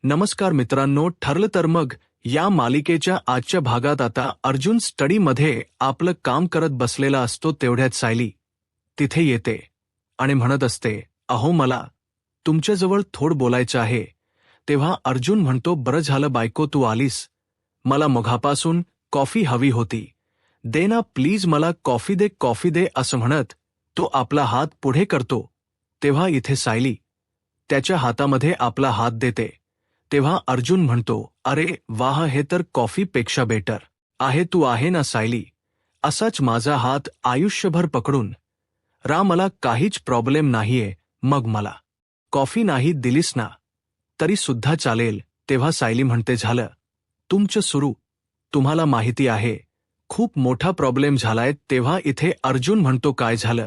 नमस्कार मित्रांनो, ठरलं तर मग या मालिकेच्या आजच्या भागात आता अर्जुन स्टडीमध्ये आपलं काम करत बसलेला असतो तेवढ्यात सायली तिथे येते आणि म्हणत असते, अहो मला तुमच्याजवळ थोडं बोलायचं आहे. तेव्हा अर्जुन म्हणतो, बरं झालं बायको तू आलीस. मला मघापासून कॉफी हवी होती. दे ना प्लीज मला कॉफी दे असं म्हणत तो आपला हात पुढे करतो. तेव्हा इथे सायली त्याच्या हातामध्ये आपला हात देते. तेव्हा अर्जुन म्हणतो, अरे वाह, हे तर कॉफीपेक्षा बेटर आहे. तू आहे ना सायली, असाच माझा हात आयुष्यभर पकडून रा, मला काहीच प्रॉब्लेम नाहीये. मग मला कॉफी नाही दिलीस ना तरी सुद्धा चालेल. तेव्हा सायली म्हणते, झालं तुमचं सुरू. तुम्हाला माहिती आहे खूप मोठा प्रॉब्लेम झालाय. तेव्हा इथे अर्जुन म्हणतो, काय झालं?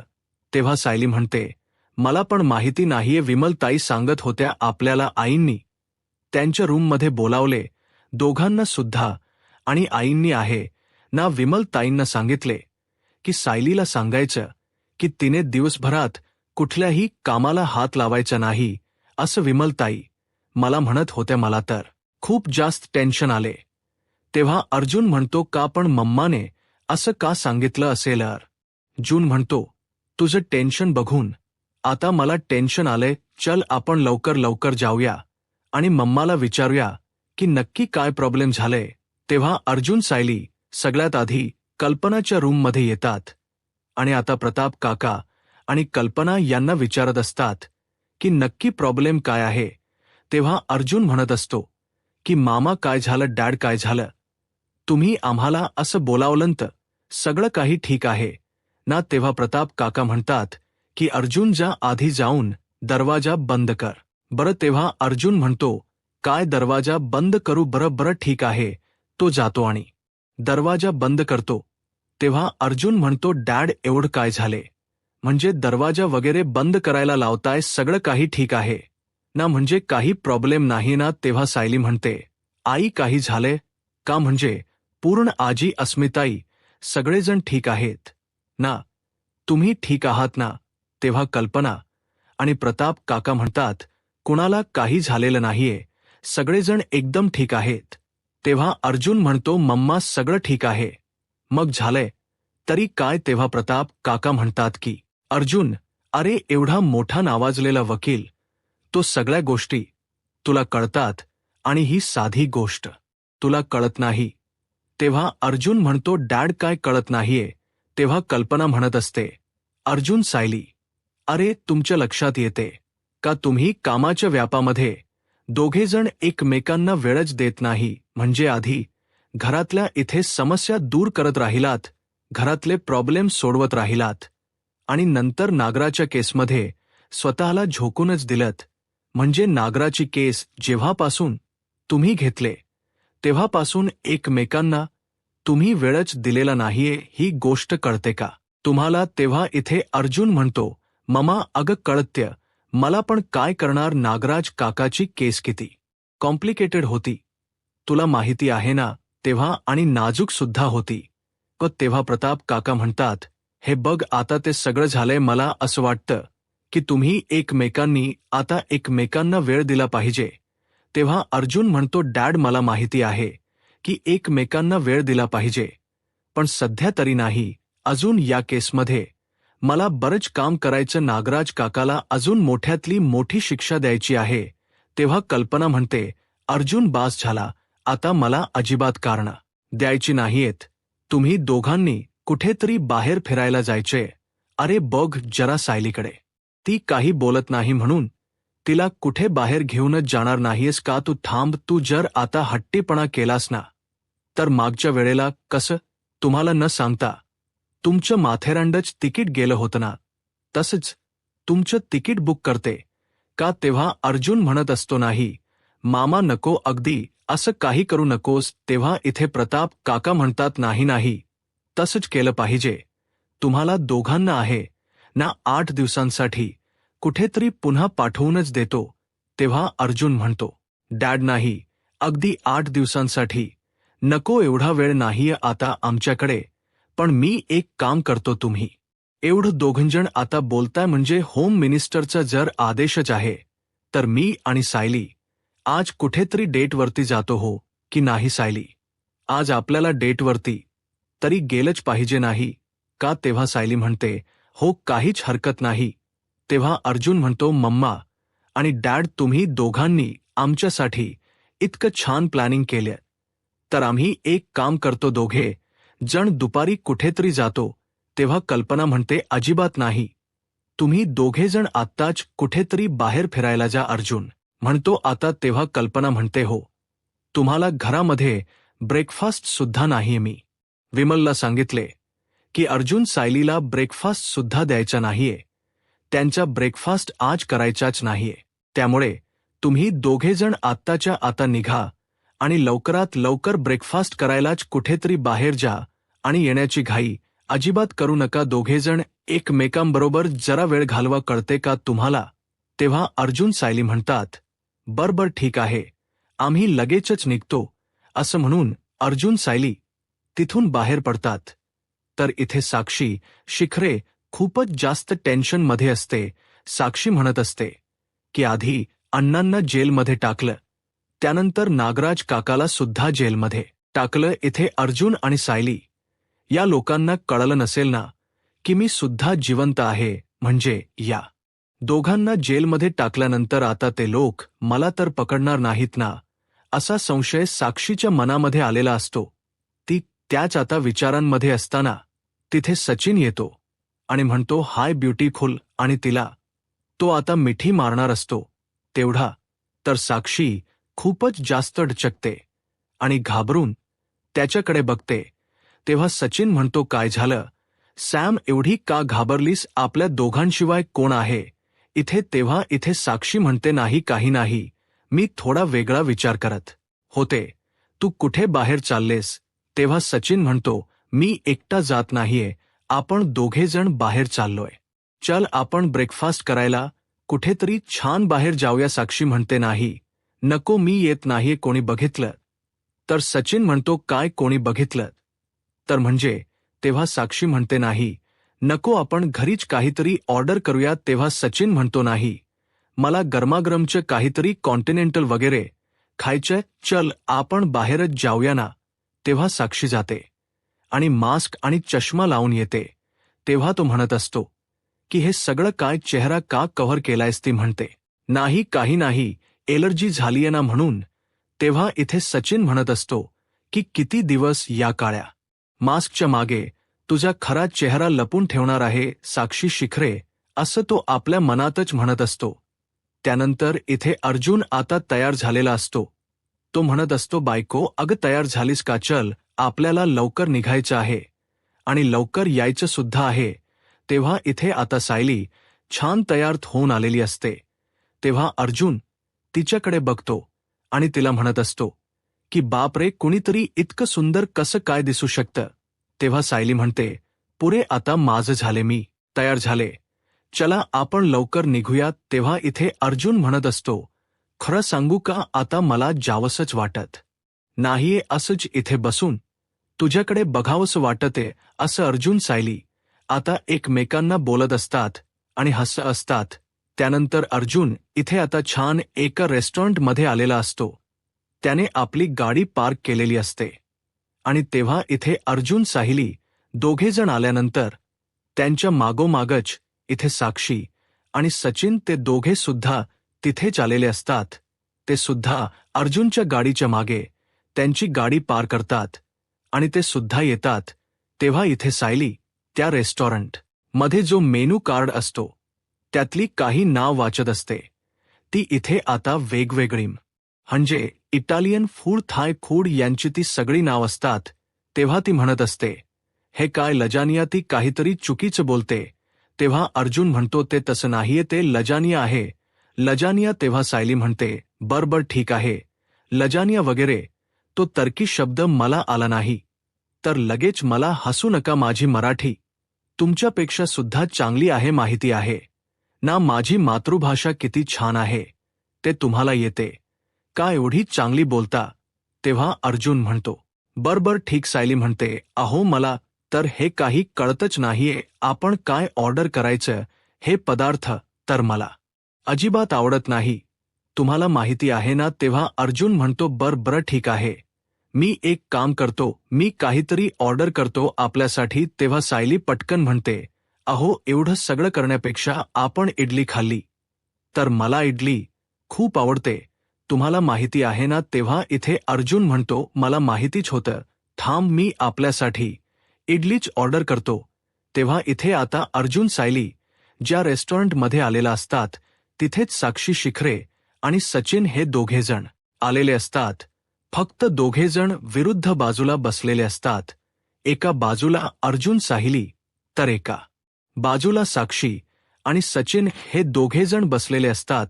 तेव्हा सायली म्हणते, मला पण माहिती नाहीये. विमलताई सांगत होत्या आपल्याला आईंनी त्यांच्या रूममध्ये बोलावले दोघांना सुद्धा, आणि आईंनी आहे ना विमलताईंना सांगितले की सायलीला सांगायचं की तिने दिवसभरात कुठल्याही कामाला हात लावायचा नाही असं विमलताई मला म्हणत होत्या. मला तर खूप जास्त टेन्शन आले. तेव्हा अर्जुन म्हणतो, का पण मम्माने असं का सांगितलं असेल? अर्जुन म्हणतो, तुझं टेन्शन बघून आता मला टेन्शन आलंय. चल आपण लवकर जाऊया आणि मम्माला विचारूया की नक्की काय प्रॉब्लेम झालंय. तेव्हा अर्जुन सायली सगळ्यात आधी कल्पनाच्या रूममध्ये येतात आणि आता प्रताप काका आणि कल्पना यांना विचारत असतात की नक्की प्रॉब्लेम काय आहे. तेव्हा अर्जुन म्हणत असतो की मामा काय झालं, डॅड काय झालं, तुम्ही आम्हाला असं बोलावलंत, सगळं काही ठीक आहे ना? तेव्हा प्रताप काका म्हणतात की अर्जुन जा आधी जाऊन दरवाजा बंद कर. बरं. तेव्हा अर्जुन म्हणतो, काय दरवाजा बंद करू? बरं ठीक आहे. तो जातो आणि दरवाजा बंद करतो. तेव्हा अर्जुन म्हणतो, डॅड एवढं काय झाले, म्हणजे दरवाजा वगैरे बंद करायला लावताय, सगळं काही ठीक आहे ना, म्हणजे काही प्रॉब्लेम नाही ना? तेव्हा सायली म्हणते, आई काही झाले का, म्हणजे पूर्ण आजी अस्मिताई सगळेजण ठीक आहेत ना, तुम्ही ठीक आहात ना? तेव्हा कल्पना आणि प्रताप काका म्हणतात, कुणाला काही झालेलं नाहीये, सगळेजण एकदम ठीक आहेत. तेव्हा अर्जुन म्हणतो, मम्मा सगळं ठीक आहे. मग झालंय तरी काय? तेव्हा प्रताप काका म्हणतात की अर्जुन, अरे एवढा मोठा नावाजलेला वकील, तो सगळ्या गोष्टी तुला कळतात आणि ही साधी गोष्ट तुला कळत नाही. तेव्हा अर्जुन म्हणतो, डॅड काय कळत नाहीये? तेव्हा कल्पना म्हणत असते, अर्जुन सायली, अरे तुमच्या लक्षात येते का तुम्ही कामाच्या व्यापामध्ये दोघेजण एकमेकांना वेळच देत नाही. म्हणजे आधी घरातल्या इथे समस्या दूर करत राहिलात, घरातले प्रॉब्लेम सोडवत राहिलात, आणि नंतर नागराच्या केसमध्ये स्वतःला झोकूनच दिलत. म्हणजे नागराची केस जेव्हापासून तुम्ही घेतले तेव्हापासून एकमेकांना तुम्ही वेळच दिलेला नाहीये. ही गोष्ट कळते का तुम्हाला? तेव्हा इथे अर्जुन म्हणतो, ममा अगं कळत्य मला, पण काय करणार? नागराज काकाची केस किती कॉम्प्लिकेटेड होती, तुला माहिती आहे ना? तेव्हा आणि नाजूक सुद्धा होती. तेव्हा प्रताप काका म्हणतात, हे बघ आता ते सगळं झालंय, मला असं वाटतं की तुम्ही एकमेकांनी आता एकमेकांना वेळ दिला पाहिजे. तेव्हा अर्जुन म्हणतो, डॅड मला माहिती आहे की एकमेकांना वेळ दिला पाहिजे, पण सध्या तरी नाही. अजून या केसमध्ये मला बरंच काम करायचं. नागराज काकाला अजून मोठ्यातली मोठी शिक्षा द्यायची आहे. तेव्हा कल्पना म्हणते, अर्जुन बास झाला, आता मला अजिबात कारणं द्यायची नाहीयेत. तुम्ही दोघांनी कुठेतरी बाहेर फिरायला जायचे. अरे बघ जरा सायलीकडे, ती काही बोलत नाही म्हणून तिला कुठे बाहेर घेऊनच जाणार नाहीयेस का? तू थांब. तू जर आता हट्टीपणा केलास ना तर मागच्या वेळेला कसं तुम्हाला न सांगता तुमचं माथेरानच तिकीट गेलं होतं ना, तसंच तुमचं तिकीट बुक करते का? तेव्हा अर्जुन म्हणत असतो, नाही मामा नको, अगदी असं काही करू नकोस. तेव्हा इथे प्रताप काका म्हणतात, नाही तसंच केलं पाहिजे. तुम्हाला दोघांना आहे ना 8 दिवसांसाठी कुठेतरी पुन्हा पाठवूनच देतो. तेव्हा अर्जुन म्हणतो, डॅड नाही, अगदी 8 दिवसांसाठी नको, एवढा वेळ नाहीये आता आमच्याकडे. पण मी एक काम करतो, तुम्ही एवढं दोघंजण आता बोलताय म्हणजे होम मिनिस्टरचा जर आदेशच आहे तर मी आणि सायली आज कुठेतरी डेटवरती जातो हो की नाही सायली? आज आपल्याला डेटवरती तरी गेलंच पाहिजे नाही का? तेव्हा सायली म्हणते, हो काहीच हरकत नाही. तेव्हा अर्जुन म्हणतो, मम्मा आणि डॅड तुम्ही दोघांनी आमच्यासाठी इतकं छान प्लॅनिंग केलं, तर आम्ही एक काम करतो, दोघे जण दुपारी कुठेतरी जातो. तेव्हा कल्पना म्हणते, अजिबात नाही. तुम्ही दोघे जण आत्ताच कुठेतरी बाहेर फिरायला जा. अर्जुन म्हणतो, आता. तेव्हा कल्पना म्हणते, हो. तुम्हाला घरामध्ये ब्रेकफास्ट सुद्धा नाहीये. मी विमलला सांगितले की अर्जुन सायलीला ब्रेकफास्ट सुद्धा द्यायचा नाहीये. त्यांचा ब्रेकफास्ट आज करायचाच नाहीये. त्यामुळे तुम्ही दोघे जण आत्ताच्या आता निघा आणि लवकरात लवकर ब्रेकफास्ट करायलाच कुठेतरी बाहेर जा आणि येण्याची घाई अजिबात करू नका. दोघे जण एकमेकांबरोबर जरा वेळ घालवा, कळते का तुम्हाला? तेव्हा अर्जुन सायली म्हणतात, बरं ठीक आहे, आम्ही लगेचच निघतो. असं म्हणून अर्जुन सायली तिथून बाहेर पडतात. तर इथे साक्षी शिखरे खूपच जास्त टेन्शनमध्ये असते. साक्षी म्हणत असते की आधी अण्णांना जेलमध्ये टाकलं, त्यानंतर नागराज काकाला सुद्धा जेलमध्ये टाकलं. इथे अर्जुन आणि सायली या लोकांना कळलं नसेल ना की मी सुद्धा जिवंत आहे. म्हणजे या दोघांना जेलमध्ये टाकल्यानंतर आता ते लोक मला तर पकडणार नाहीत ना, असा संशय साक्षीच्या मनामध्ये आलेला असतो. ती त्याच आता विचारांमध्ये असताना तिथे सचिन येतो आणि म्हणतो, हाय ब्युटीफुल, आणि तिला तो आता मिठी मारणार असतो. तेवढा तर साक्षी खूपच जास्त डचकते आणि घाबरून त्याच्याकडे बघते. तेव्हा सचिन म्हणतो, काय झालं सॅम, एवढी का घाबरलीस? आपल्या दोघांशिवाय कोण आहे इथे? तेव्हा इथे साक्षी म्हणते, नाही काही नाही, मी थोडा वेगळा विचार करत होते. तू कुठे बाहेर चाललेस? तेव्हा सचिन म्हणतो, मी एकटा जात नाहीये, आपण दोघे जण बाहेर चाललोय. चल आपण ब्रेकफास्ट करायला कुठेतरी छान बाहेर जाऊया. साक्षी म्हणते, नाही नको, मी येत नाहीये, कोणी बघितलं तर? सचिन म्हणतो, काय कोणी बघितलं तर म्हणजे? तेव्हा साक्षी म्हणते, नाही नको, आपण घरीच काहीतरी ऑर्डर करूया. तेव्हा सचिन म्हणतो, नाही, मला गरमागरमचं काहीतरी कॉन्टिनेंटल वगैरे खायचंय, चल आपण बाहेरच जाऊया ना. तेव्हा साक्षी जाते आणि मास्क आणि चष्मा लावून येते. तेव्हा तो म्हणत असतो की हे सगळं काय, चेहरा का कव्हर केलायस? ती म्हणते, नाही काही नाही, एलर्जी झालीये ना म्हणून. तेव्हा इथे सचिन म्हणत असतो की किती दिवस या काळ्या मास्कच्या मागे तुझा खरा चेहरा लपून ठेवणार आहे साक्षी शिखरे, असं तो आपल्या मनातच म्हणत असतो. त्यानंतर इथे अर्जुन आता तयार झालेला असतो. तो म्हणत असतो, बायको अगं तयार झालीस का? चल आपल्याला लवकर निघायचं आहे आणि लवकर यायचं सुद्धा आहे. तेव्हा इथे आता सायली छान तयार होऊन आलेली असते. तेव्हा अर्जुन तिच्याकडे बघतो आणि तिला म्हणत असतो की बापरे, कुणीतरी इतकं सुंदर कसं काय दिसू शकतं? तेव्हा सायली म्हणते, पुरे आता माझं झाले, मी तयार झाले, चला आपण लवकर निघूया. तेव्हा इथे अर्जुन म्हणत असतो, खरं सांगू का, आता मला जावंसच वाटत नाहीये, असंच इथे बसून तुझ्याकडे बघावंसं वाटते. असं अर्जुन सायली आता एकमेकांना बोलत असतात आणि हसत असतात. त्यानंतर अर्जुन इथे आता छान एका रेस्टॉरंटमध्ये आलेला असतो. त्याने आपली गाडी पार्क केलेली असते आणि तेव्हा इथे अर्जुन सायली दोघे जण आल्यानंतर त्यांच्या मागोमागच इथे साक्षी आणि सचिन ते दोघे सुद्धा तिथेच आलेले असतात. ते सुद्धा अर्जुनच्या गाडीच्या मागे त्यांची गाडी पार करतात आणि ते सुद्धा येतात. तेव्हा इथे सायली त्या रेस्टॉरंट मध्ये जो मेनू कार्ड असतो त्यातली काही नाव वाचत असते. ती इथे आता वेगवेगळी म्हणजे इटालियन फूड, थाय फूड यांची ती सगळी नाव असतात. तेव्हा ती म्हणत असते, हे काय लजानिया? ती काहीतरी चुकीचं बोलते. तेव्हा अर्जुन म्हणतो, ते तसं नाहीये, ते लजानिया आहे, लजानिया. तेव्हा सायली म्हणते, बर ठीक आहे, लजानिया वगैरे तो तर्की शब्द मला आला नाही तर लगेच मला हसू नका. माझी मराठी तुमच्यापेक्षा सुद्धा चांगली आहे, माहिती आहे ना? माझी मातृभाषा किती छान आहे ते तुम्हाला येते का? एवढी चांगली बोलता? तेव्हा अर्जुन म्हणतो, बर ठीक. सायली म्हणते, अहो मला तर हे काही कळतच नाहीये, आपण काय ऑर्डर करायचं? हे पदार्थ तर मला अजिबात आवडत नाही. तुम्हाला माहिती आहे ना. तेव्हा अर्जुन म्हणतो बरं ठीक आहे, मी एक काम करतो, मी काहीतरी ऑर्डर करतो आपल्यासाठी. तेव्हा सायली पटकन म्हणते, अहो एवढं सगळं करण्यापेक्षा आपण इडली खाल्ली तर. मला इडली खूप आवडते, तुम्हाला माहिती आहे ना. तेव्हा इथे अर्जुन म्हणतो मला माहितीच होतं, थांब मी आपल्यासाठी इडलीच ऑर्डर करतो. तेव्हा इथे आता अर्जुन सायली ज्या रेस्टॉरंटमध्ये आलेला असतात तिथेच साक्षी शिखरे आणि सचिन हे दोघेजण आलेले असतात. फक्त दोघेजण विरुद्ध बाजूला बसलेले असतात. एका बाजूला अर्जुन सायली तर एका बाजूला साक्षी आणि सचिन हे दोघेजण बसलेले असतात.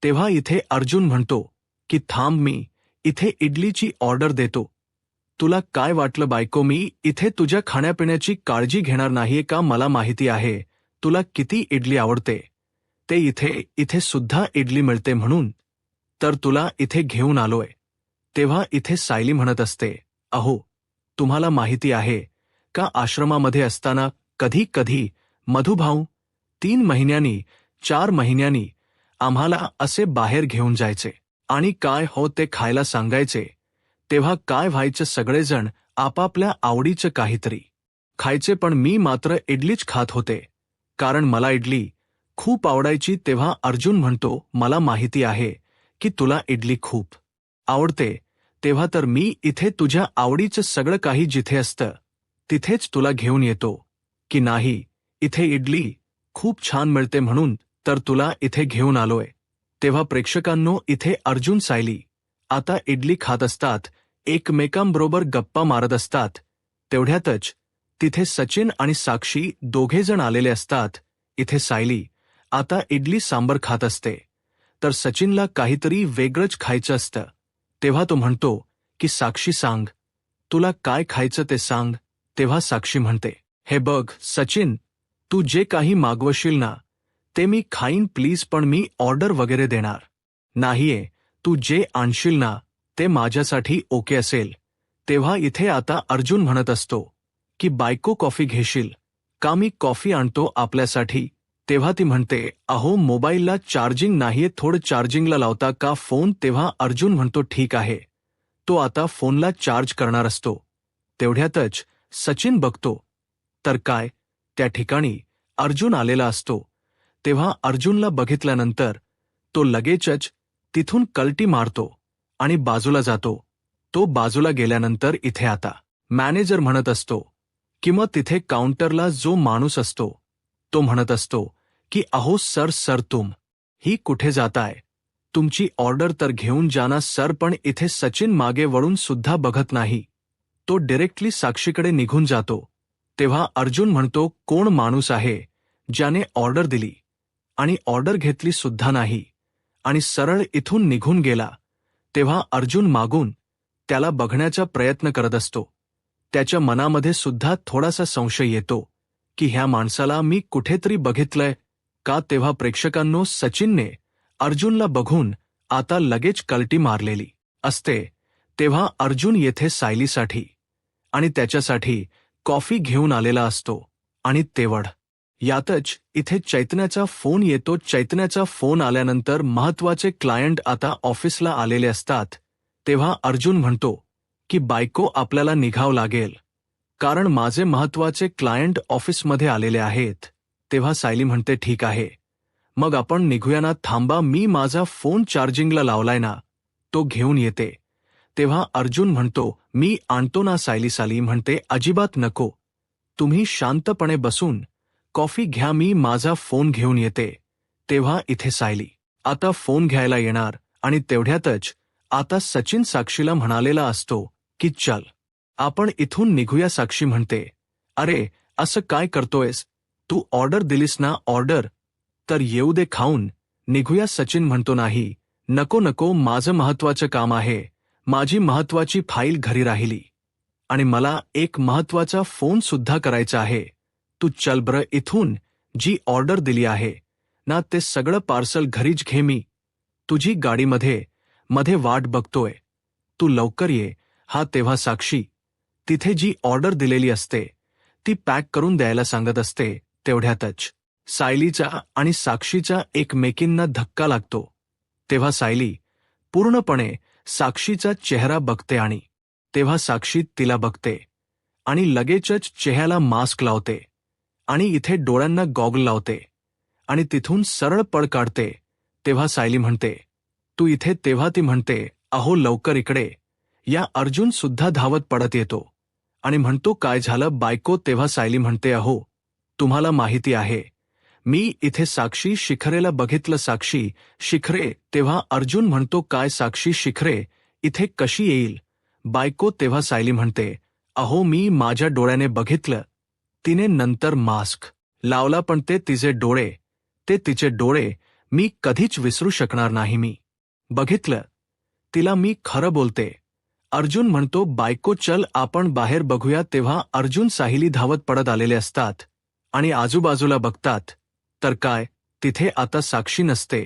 तेव्हा इथे अर्जुन म्हणतो की थांब मी इथे इडलीची ऑर्डर देतो. तुला काय वाटलं बायको, मी इथे तुझ्या खाण्यापिण्याची काळजी घेणार नाहीये का. मला माहिती आहे तुला किती इडली आवडते, ते इथे सुद्धा इडली मिळते म्हणून तर तुला इथे घेऊन आलोय. तेव्हा इथे सायली म्हणत असते, अहो तुम्हाला माहिती आहे का आश्रमामध्ये असताना कधी कधी मधुभाऊ 3 महिन्यांनी 4 महिन्यांनी आम्हाला असे बाहेर घेऊन जायचे आणि काय हो ते खायला सांगायचे. तेव्हा काय व्हायचं, सगळेजण आपापल्या आवडीचं काहीतरी खायचे पण मी मात्र इडलीच खात होते, कारण मला इडली खूप आवडायची. तेव्हा अर्जुन म्हणतो मला माहिती आहे की तुला इडली खूप आवडते, तेव्हा तर मी इथे तुझ्या आवडीचं सगळं काही जिथे असतं तिथेच तुला घेऊन येतो की नाही. इथे इडली खूप छान मिळते म्हणून तर तुला इथे घेऊन आलोय. तेव्हा प्रेक्षकांनो इथे अर्जुन सायली आता इडली खात असतात, एकमेकांबरोबर गप्पा मारत असतात. तेवढ्यातच तिथे सचिन आणि साक्षी दोघेजण आलेले असतात. इथे सायली आता इडली सांबर खात असते तर सचिनला काहीतरी वेगळंच खायचं असतं. तेव्हा तो म्हणतो की साक्षी सांग, तुला काय खायचं ते सांग. तेव्हा साक्षी म्हणते, हे बघ सचिन, तू जे काही मागवशील ना ते मी खाईन प्लीज, पण मी ऑर्डर वगैरे देणार नाहीये. तू जे आणशील ना ते माझ्यासाठी ओके असेल. तेव्हा इथे आता अर्जुन म्हणत असतो की बायको कॉफी घेशील का, मी कॉफी आणतो आपल्यासाठी. तेव्हा ती म्हणते, अहो मोबाईलला चार्जिंग नाहीये, थोडं चार्जिंगला लावता का फोन. तेव्हा अर्जुन म्हणतो ठीक आहे. तो आता फोनला चार्ज करणार असतो. तेवढ्यातच सचिन बघतो तर काय, त्या ठिकाणी अर्जुन आलेला असतो. तेव्हा अर्जुनला बघितल्यानंतर तो लगेचच तिथून कल्टी मारतो आणि बाजूला जातो. तो बाजूला गेल्यानंतर इथे आता मॅनेजर म्हणत असतो किंवा तिथे काउंटरला जो माणूस असतो तो म्हणत असतो की अहो सर ही कुठे जाताय, तुमची ऑर्डर तर घेऊन जाना सर. पण इथे सचिन मागे वळून सुद्धा बघत नाही, तो डायरेक्टली साक्षीकडे निघून जातो. तेव्हा अर्जुन म्हणतो कोण माणूस आहे ज्याने ऑर्डर दिली आणि ऑर्डर घेतली सुद्धा नाही आणि सरळ इथून निघून गेला. तेव्हा अर्जुन मागून त्याला बघण्याचा प्रयत्न करत असतो. त्याच्या मनामध्ये सुद्धा थोडासा संशय येतो की ह्या माणसाला मी कुठेतरी बघितलंय का. तेव्हा प्रेक्षकांनो सचिनने अर्जुनला बघून आता लगेच कल्टी मारलेली असते. तेव्हा अर्जुन येथे सायलीसाठी आणि त्याच्यासाठी कॉफी घेऊन आलेला असतो आणि तेवढ यातच इथे चैतन्याचा फोन येतो. चैतन्याचा फोन आल्यानंतर महत्वाचे क्लायंट आता ऑफिसला आलेले असतात. तेव्हा अर्जुन म्हणतो की बायको आपल्याला निघावं लागेल, कारण माझे महत्वाचे क्लायंट ऑफिसमध्ये आलेले आहेत. तेव्हा सायली म्हणते ठीक आहे, मग आपण निघूया ना. थांबा, मी माझा फोन चार्जिंगला लावलाय ना, तो घेऊन येते. तेव्हा अर्जुन म्हणतो मी आणतो ना. सायली म्हणते अजिबात नको, तुम्ही शांतपणे बसून कॉफी घ्या, मी माझा फोन घेऊन येते. तेव्हा इथे सायली आता फोन घ्यायला येणार आणि तेवढ्यातच आता सचिन साक्षीला म्हणालेला असतो की चल आपण इथून निघूया. साक्षी म्हणते अरे असं काय करतोयस, तू ऑर्डर दिलीस ना, ऑर्डर तर येऊ दे, खाऊन निघूया. सचिन म्हणतो नाही, नको, माझं महत्वाचं काम आहे, माझी महत्वाची फाईल घरी राहिली आणि मला एक महत्वाचा फोन सुद्धा करायचा आहे. तू चल बरं, इथून जी ऑर्डर दिली आहे ना ते सगळं पार्सल घरीच घे, मी तुझी गाडीमध्ये वाट बघतोय, तू लवकर ये. हा तेव्हा साक्षी तिथे जी ऑर्डर दिलेली असते ती पॅक करून द्यायला सांगत असते. तेवढ्यातच सायलीचा आणि साक्षीचा एकमेकींना धक्का लागतो. तेव्हा सायली पूर्णपणे साक्षीचा चेहरा बघते आणि तेव्हा साक्षी तिला बघते आणि लगेचच चेहऱ्याला मास्क लावते आणि इथे डोळ्यांना गॉगल लावते आणि तिथून सरळ पळ काढते. तेव्हा सायली म्हणते, तू इथे? तेव्हा ती म्हणते, अहो लवकर इकडे या. अर्जुन सुद्धा धावत पडत येतो आणि म्हणतो, काय झालं बायको? तेव्हा सायली म्हणते, अहो तुम्हाला माहिती आहे मी इथे साक्षी शिखरेला बघितलं. साक्षी शिखरे? तेव्हा अर्जुन म्हणतो, काय साक्षी शिखरे इथे कशी येईल बायको? तेव्हा सायली म्हणते, अहो मी माझ्या डोळ्याने बघितलं. तिने नंतर मास्क लावला पण ते तिचे डोळे मी कधीच विसरू शकणार नाही. मी बघितलं तिला, मी खरं बोलते. अर्जुन म्हणतो, बायको चल आपण बाहेर बघूया. तेव्हा अर्जुन सायली धावत पडत आलेले असतात आणि आजूबाजूला बघतात तर काय, तिथे आता साक्षी नसते.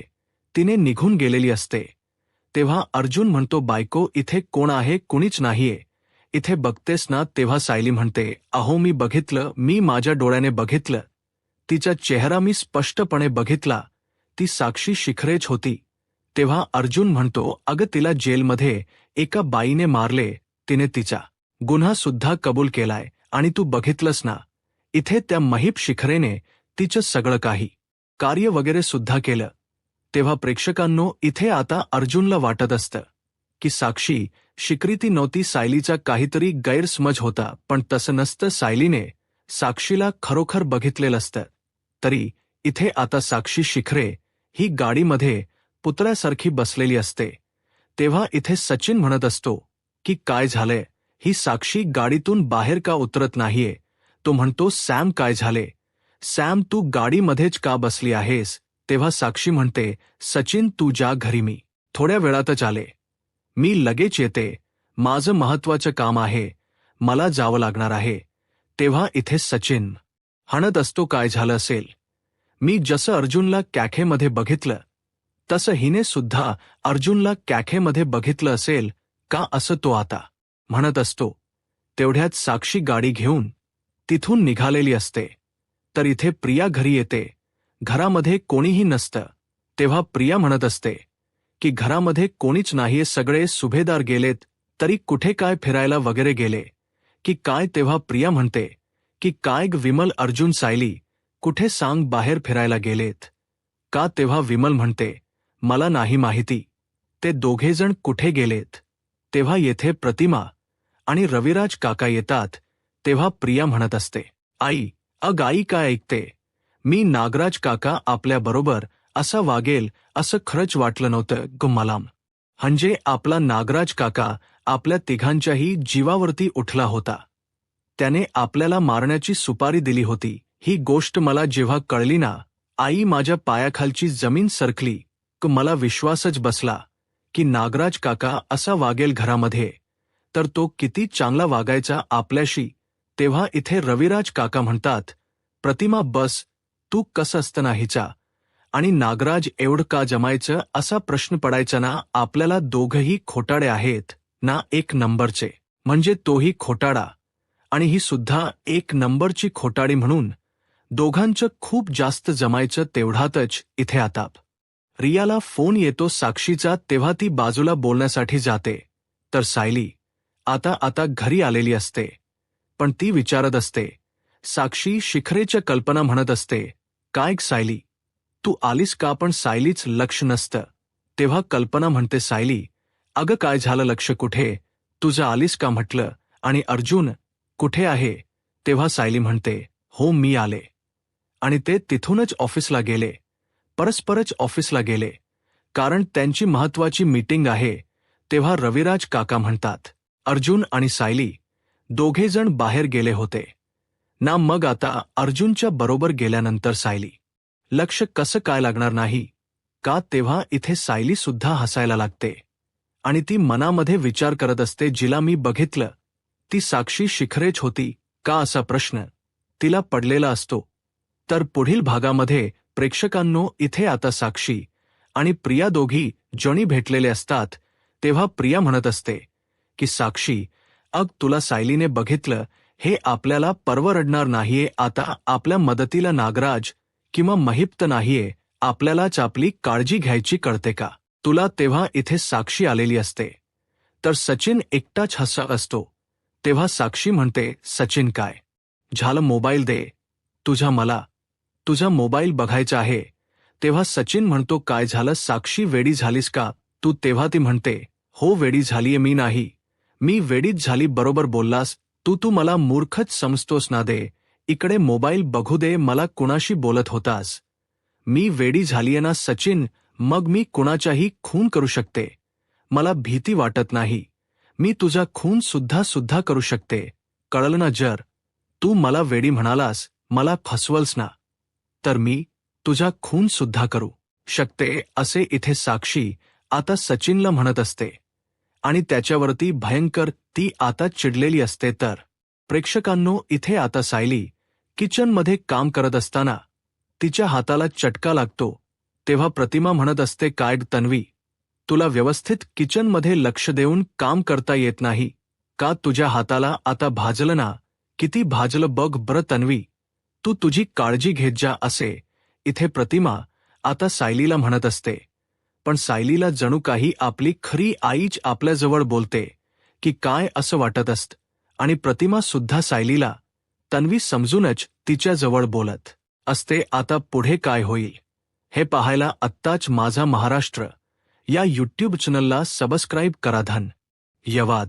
तिने निघून गेलेली असते. तेव्हा अर्जुन म्हणतो, बायको इथे कोण आहे? कुणीच नाहीये इथे, बघतेस ना? तेव्हा सायली म्हणते, अहो मी बघितलं, मी माझ्या डोळ्याने बघितलं. तिचा चेहरा मी स्पष्टपणे बघितला. ती साक्षी शिखरेच होती. तेव्हा अर्जुन म्हणतो, अगं तिला जेलमध्ये एका बाईने मारले. तिने तिचा गुन्हा सुद्धा कबूल केलाय आणि तू बघितलंस ना इथे त्या महिप शिखरेने तिचं सगळं काही कार्य वगैरे सुद्धा केलं. तेव्हा प्रेक्षकांनो इथे आता अर्जुनला वाटत असतं की साक्षी शिखरी ती नव्हती. सायलीचा काहीतरी गैरसमज होता, पण तसं नसतं. सायलीने साक्षीला खरोखर बघितलेलं असतं. तरी इथे आता साक्षी शिखरे ही गाडीमध्ये पुतळ्यासारखी बसलेली असते. तेव्हा इथे सचिन म्हणत असतो की काय झालंय, ही साक्षी गाडीतून बाहेर का उतरत नाहीये? तो म्हणतो, सॅम काय झाले? सॅम तू गाडीमध्येच का बसली आहेस? तेव्हा साक्षी म्हणते, सचिन तू जा घरी, मी थोड्या वेळातच आले. मी लगेच येते, माझं महत्वाचं काम आहे, मला जावं लागणार आहे. तेव्हा इथे सचिन हणत असतो, काय झालं असेल? मी जसं अर्जुनला कॅफेमध्ये बघितलं तसं हिने सुद्धा अर्जुनला कॅफेमध्ये बघितलं असेल का, असं तो आता म्हणत असतो. तेवढ्यात साक्षी गाडी घेऊन तिथून निघालेली असते. तर इथे प्रिया घरी येते. घरामध्ये कोणीही नसतं. तेव्हा प्रिया म्हणत असते की घरामध्ये कोणीच नाहीये, सगळे सुभेदार गेलेत. तरी कुठे काय फिरायला वगैरे गेले की काय? तेव्हा प्रिया म्हणते की काय विमल, अर्जुन, सायली कुठे सांग, बाहेर फिरायला गेलेत का? तेव्हा विमल म्हणते, मला नाही माहिती ते दोघेजण कुठे गेलेत. तेव्हा येथे प्रतिमा आणि रविराज काका येतात. तेव्हा प्रिया म्हणत असते, आई आई काय ऐकते? मी नागराज काका आपल्याबरोबर असा वागेल असं खरंच वाटलं नव्हतं ग मला. म्हणजे आपला नागराज काका आपल्या तिघांच्याही जीवावरती उठला होता. त्याने आपल्याला मारण्याची सुपारी दिली होती. ही गोष्ट मला जेव्हा कळली ना आई, माझ्या पायाखालची जमीन सरकली. मला विश्वासच बसला की नागराज काका असा वागेल घरामध्ये, तर तो किती चांगला वागायचा आपल्याशी. तेव्हा इथे रविराज काका म्हणतात, प्रतिमा बस, तू कसं असतं ना हिचा आणि नागराज एवढं का जमायचं? असा प्रश्न पडायचा ना. आपल्याला दोघंही खोटाडे आहेत ना, एक नंबरचे. म्हणजे तोही खोटाडा आणि ही सुद्धा एक नंबरची खोटाडी, म्हणून दोघांचं खूप जास्त जमायचं. तेवढ्यातच इथे आता रियाला फोन येतो साक्षीचा. तेव्हा ती बाजूला बोलण्यासाठी जाते तर सायली आता घरी आलेली असते. पण ती विचारत असते, साक्षी शिखरेच्या कल्पना म्हणत असते, काय सायली तू आलीस का? पण सायलीच लक्ष नसतं. तेव्हा कल्पना म्हणते, सायली अगं काय झालं, लक्ष कुठे तुझं, आलीस का म्हटलं, आणि अर्जुन कुठे आहे? तेव्हा सायली म्हणते, हो मी आले. आणि ते तिथूनच ऑफिसला गेले. परस्परच ऑफिसला गेले कारण त्यांची महत्वाची मीटिंग आहे. तेव्हा रविराज काका म्हणतात, अर्जुन आणि सायली दोघेजण बाहेर गेले होते ना. मग आता अर्जुनच्या बरोबर गेल्यानंतर सायली लक्ष कसं काय लागणार नाही का? तेव्हा इथे सायली सुद्धा हसायला लागते आणि ती मनामध्ये विचार करत असते, जिला मी बघितलं ती साक्षी शिखरेच होती का, असा प्रश्न तिला पडलेला असतो. तर पुढील भागामध्ये प्रेक्षकांनो इथे आता साक्षी आणि प्रिया दोघी जणी भेटलेले असतात. तेव्हा प्रिया म्हणत असते की साक्षी तुला सायलीने बघितलं हे आपल्याला परवडणार नाहीये. आता आपल्या मदतीला नागराज किंवा महिप्त नाहीये. आपल्यालाच आपली काळजी घ्यायची, कळते का? तुला तेव्हा इथे साक्षी आलेली असते. तर सचिन एकटाच हसत असतो. तेव्हा साक्षी म्हणते, सचिन काय झालं, मोबाईल दे तुझा मोबाईल बघायचा आहे. तेव्हा सचिन म्हणतो, काय झालं साक्षी, वेडी झालीस का तू? तेव्हा ती म्हणते, हो वेडी झालीये मी. नाही मी वेडीच झाली, बरोबर बोललास तू मला मूर्खच समजतोस ना. दे इकडे मोबाईल बघू दे, मला कुणाशी बोलत होतास? मी वेडी झालीये ना सचिन, मग मी कुणाचाही खून करू शकते. मला भीती वाटत नाही. मी तुझा खून सुद्धा करू शकते, कळलं ना? जर तू मला वेडी म्हणालास, मला फसवलस ना, तर मी तुझा खून सुद्धा करू शकते, असे इथे साक्षी आता सचिनला म्हणत असते. आणि त्याच्यावरती भयंकर ती आता चिडलेली असते. तर प्रेक्षकांनो, इथे आता सायली किचनमध्ये काम करत असताना तिच्या हाताला चटका लागतो. तेव्हा प्रतिमा म्हणत असते, काय तन्वी, तुला व्यवस्थित किचनमध्ये लक्ष देऊन काम करता येत नाही का? तुझ्या हाताला आता भाजलं ना? किती भाजलं बघ बरं तन्वी, तू तुझी काळजी घेत जा, असे इथे प्रतिमा आता सायलीला म्हणत असते. पण सायलीला जणू काही आपली खरी आईच आपल्याजवळ बोलते की काय असं वाटत असतं. आणि प्रतिमा सुद्धा सायलीला तन्वी समजूनच तिच्याजवळ बोलत असते. आता पुढे काय होईल हे पाहायला आत्ताच माझा महाराष्ट्र या यूट्यूब चॅनलला सबस्क्राईब करा. धन्यवाद.